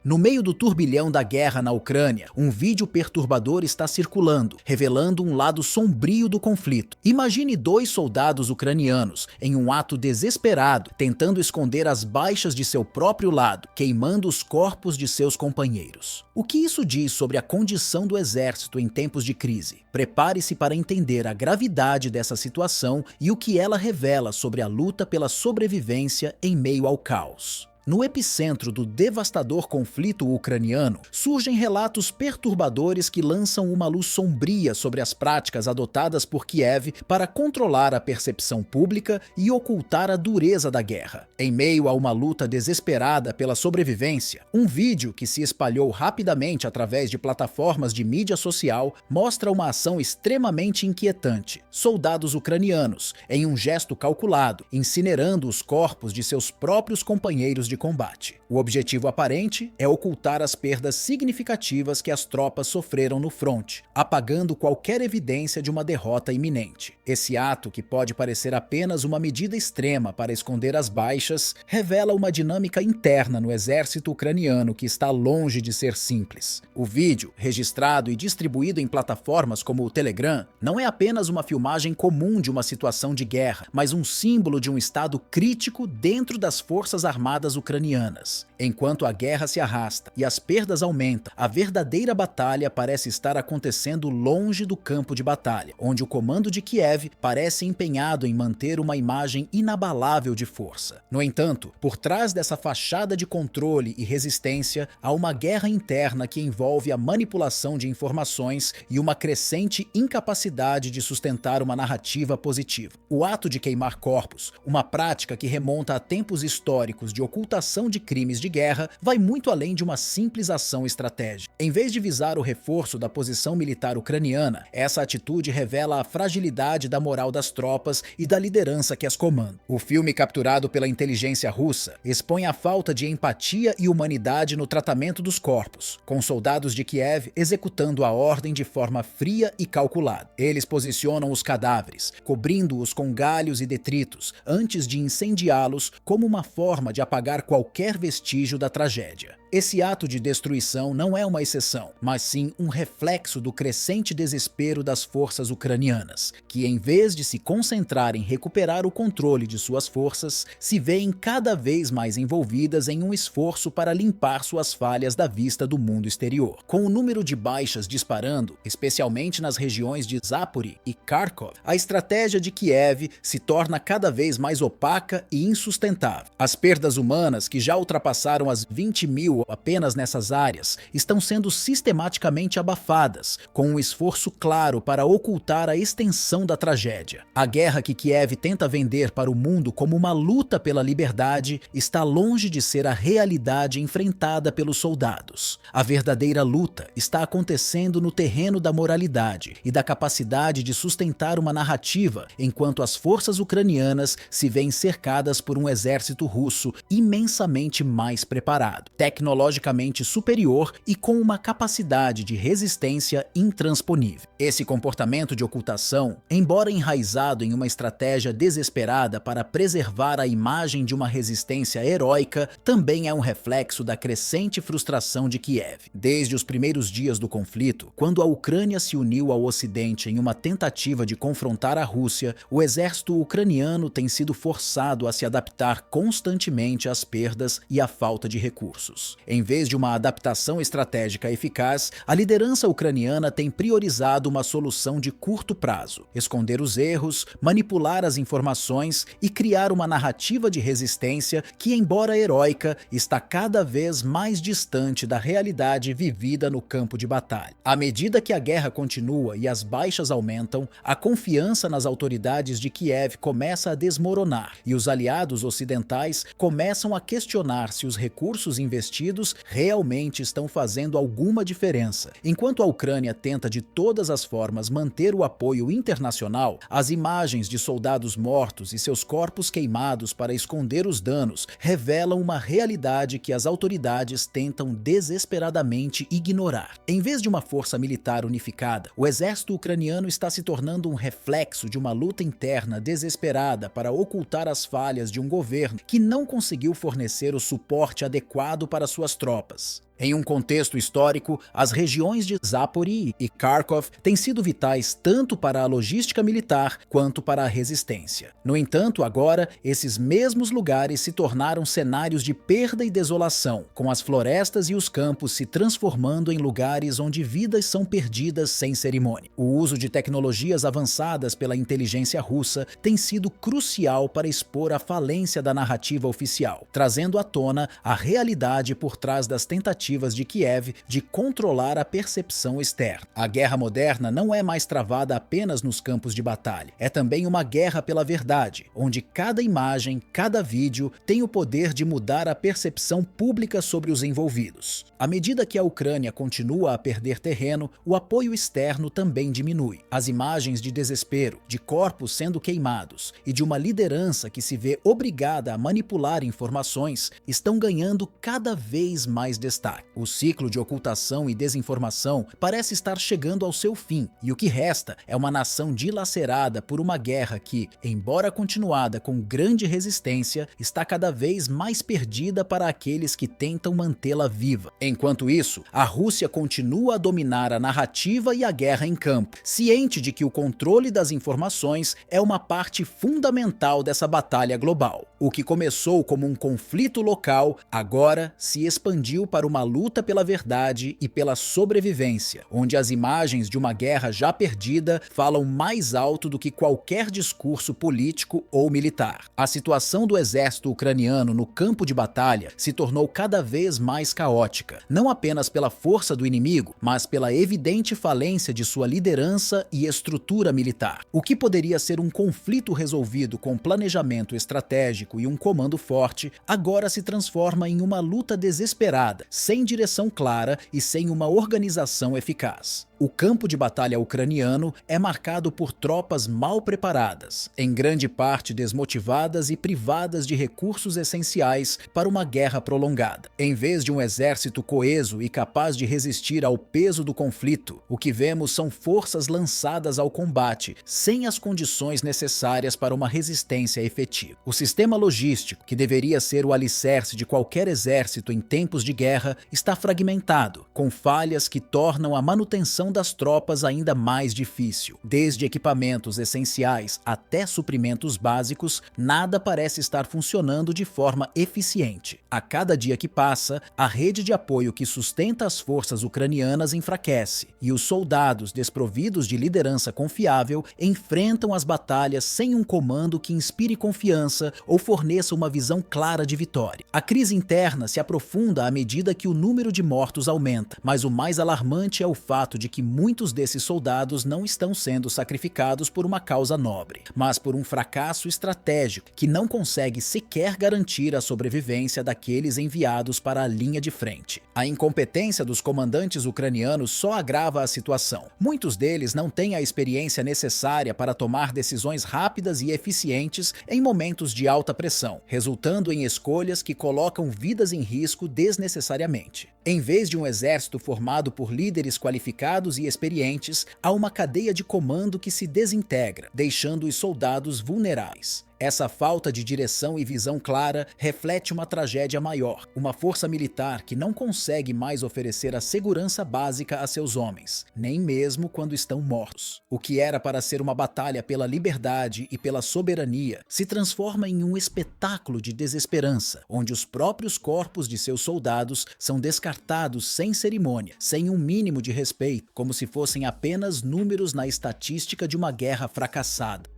No meio do turbilhão da guerra na Ucrânia, um vídeo perturbador está circulando, revelando um lado sombrio do conflito. Imagine dois soldados ucranianos, em um ato desesperado, tentando esconder as baixas de seu próprio lado, queimando os corpos de seus companheiros. O que isso diz sobre a condição do exército em tempos de crise? Prepare-se para entender a gravidade dessa situação e o que ela revela sobre a luta pela sobrevivência em meio ao caos. No epicentro do devastador conflito ucraniano, surgem relatos perturbadores que lançam uma luz sombria sobre as práticas adotadas por Kiev para controlar a percepção pública e ocultar a dureza da guerra. Em meio a uma luta desesperada pela sobrevivência, um vídeo que se espalhou rapidamente através de plataformas de mídia social mostra uma ação extremamente inquietante. Soldados ucranianos, em um gesto calculado, incinerando os corpos de seus próprios companheiros de combate. O objetivo aparente é ocultar as perdas significativas que as tropas sofreram no fronte, apagando qualquer evidência de uma derrota iminente. Esse ato, que pode parecer apenas uma medida extrema para esconder as baixas, revela uma dinâmica interna no exército ucraniano que está longe de ser simples. O vídeo, registrado e distribuído em plataformas como o Telegram, não é apenas uma filmagem comum de uma situação de guerra, mas um símbolo de um estado crítico dentro das forças armadas ucranianas. Enquanto a guerra se arrasta e as perdas aumentam, a verdadeira batalha parece estar acontecendo longe do campo de batalha, onde o comando de Kiev parece empenhado em manter uma imagem inabalável de força. No entanto, por trás dessa fachada de controle e resistência, há uma guerra interna que envolve a manipulação de informações e uma crescente incapacidade de sustentar uma narrativa positiva. O ato de queimar corpos, uma prática que remonta a tempos históricos de ocultação de crimes de guerra, vai muito além de uma simples ação estratégica. Em vez de visar o reforço da posição militar ucraniana, essa atitude revela a fragilidade da moral das tropas e da liderança que as comanda. O filme, capturado pela inteligência russa, expõe a falta de empatia e humanidade no tratamento dos corpos, com soldados de Kiev executando a ordem de forma fria e calculada. Eles posicionam os cadáveres, cobrindo-os com galhos e detritos, antes de incendiá-los como uma forma de apagar qualquer vestígio da tragédia. Esse ato de destruição não é uma exceção, mas sim um reflexo do crescente desespero das forças ucranianas, que em vez de se concentrar em recuperar o controle de suas forças, se veem cada vez mais envolvidas em um esforço para limpar suas falhas da vista do mundo exterior. Com o número de baixas disparando, especialmente nas regiões de Zaporizhzhia e Kharkov, a estratégia de Kiev se torna cada vez mais opaca e insustentável. As perdas humanas, que já ultrapassaram as 20.000 apenas nessas áreas, estão sendo sistematicamente abafadas, com um esforço claro para ocultar a extensão da tragédia. A guerra que Kiev tenta vender para o mundo como uma luta pela liberdade está longe de ser a realidade enfrentada pelos soldados. A verdadeira luta está acontecendo no terreno da moralidade e da capacidade de sustentar uma narrativa, enquanto as forças ucranianas se veem cercadas por um exército russo imensamente mais preparado, tecnologicamente superior e com uma capacidade de resistência intransponível. Esse comportamento de ocultação, embora enraizado em uma estratégia desesperada para preservar a imagem de uma resistência heróica, também é um reflexo da crescente frustração de Kiev. Desde os primeiros dias do conflito, quando a Ucrânia se uniu ao Ocidente em uma tentativa de confrontar a Rússia, o exército ucraniano tem sido forçado a se adaptar constantemente às perdas e à falta de recursos. Em vez de uma adaptação estratégica eficaz, a liderança ucraniana tem priorizado uma solução de curto prazo: esconder os erros, manipular as informações e criar uma narrativa de resistência que, embora heróica, está cada vez mais distante da realidade vivida no campo de batalha. À medida que a guerra continua e as baixas aumentam, a confiança nas autoridades de Kiev começa a desmoronar e os aliados ocidentais começam a questionar se os recursos investidos realmente estão fazendo alguma diferença. Enquanto a Ucrânia tenta de todas as formas manter o apoio internacional, as imagens de soldados mortos e seus corpos queimados para esconder os danos revelam uma realidade que as autoridades tentam desesperadamente ignorar. Em vez de uma força militar unificada, o exército ucraniano está se tornando um reflexo de uma luta interna desesperada para ocultar as falhas de um governo que não conseguiu fornecer o suporte adequado para suas tropas. Em um contexto histórico, as regiões de Zápori e Kharkov têm sido vitais tanto para a logística militar quanto para a resistência. No entanto, agora, esses mesmos lugares se tornaram cenários de perda e desolação, com as florestas e os campos se transformando em lugares onde vidas são perdidas sem cerimônia. O uso de tecnologias avançadas pela inteligência russa tem sido crucial para expor a falência da narrativa oficial, trazendo à tona a realidade por trás das tentativas de Kiev de controlar a percepção externa. A guerra moderna não é mais travada apenas nos campos de batalha, é também uma guerra pela verdade, onde cada imagem, cada vídeo tem o poder de mudar a percepção pública sobre os envolvidos. À medida que a Ucrânia continua a perder terreno, o apoio externo também diminui. As imagens de desespero, de corpos sendo queimados e de uma liderança que se vê obrigada a manipular informações estão ganhando cada vez mais destaque. O ciclo de ocultação e desinformação parece estar chegando ao seu fim, e o que resta é uma nação dilacerada por uma guerra que, embora continuada com grande resistência, está cada vez mais perdida para aqueles que tentam mantê-la viva. Enquanto isso, a Rússia continua a dominar a narrativa e a guerra em campo, ciente de que o controle das informações é uma parte fundamental dessa batalha global. O que começou como um conflito local, agora se expandiu para uma luta pela verdade e pela sobrevivência, onde as imagens de uma guerra já perdida falam mais alto do que qualquer discurso político ou militar. A situação do exército ucraniano no campo de batalha se tornou cada vez mais caótica, não apenas pela força do inimigo, mas pela evidente falência de sua liderança e estrutura militar. O que poderia ser um conflito resolvido com planejamento estratégico e um comando forte, agora se transforma em uma luta desesperada, sem direção clara e sem uma organização eficaz. O campo de batalha ucraniano é marcado por tropas mal preparadas, em grande parte desmotivadas e privadas de recursos essenciais para uma guerra prolongada. Em vez de um exército coeso e capaz de resistir ao peso do conflito, o que vemos são forças lançadas ao combate, sem as condições necessárias para uma resistência efetiva. O sistema logístico, que deveria ser o alicerce de qualquer exército em tempos de guerra, está fragmentado, com falhas que tornam a manutenção das tropas ainda mais difícil. Desde equipamentos essenciais até suprimentos básicos, nada parece estar funcionando de forma eficiente. A cada dia que passa, a rede de apoio que sustenta as forças ucranianas enfraquece, e os soldados desprovidos de liderança confiável enfrentam as batalhas sem um comando que inspire confiança ou forneça uma visão clara de vitória. A crise interna se aprofunda à medida que o número de mortos aumenta, mas o mais alarmante é o fato de que muitos desses soldados não estão sendo sacrificados por uma causa nobre, mas por um fracasso estratégico que não consegue sequer garantir a sobrevivência daqueles enviados para a linha de frente. A incompetência dos comandantes ucranianos só agrava a situação. Muitos deles não têm a experiência necessária para tomar decisões rápidas e eficientes em momentos de alta pressão, resultando em escolhas que colocam vidas em risco desnecessariamente. Em vez de um exército formado por líderes qualificados e experientes, há uma cadeia de comando que se desintegra, deixando os soldados vulneráveis. Essa falta de direção e visão clara reflete uma tragédia maior, uma força militar que não consegue mais oferecer a segurança básica a seus homens, nem mesmo quando estão mortos. O que era para ser uma batalha pela liberdade e pela soberania se transforma em um espetáculo de desesperança, onde os próprios corpos de seus soldados são descartados sem cerimônia, sem um mínimo de respeito, como se fossem apenas números na estatística de uma guerra fracassada.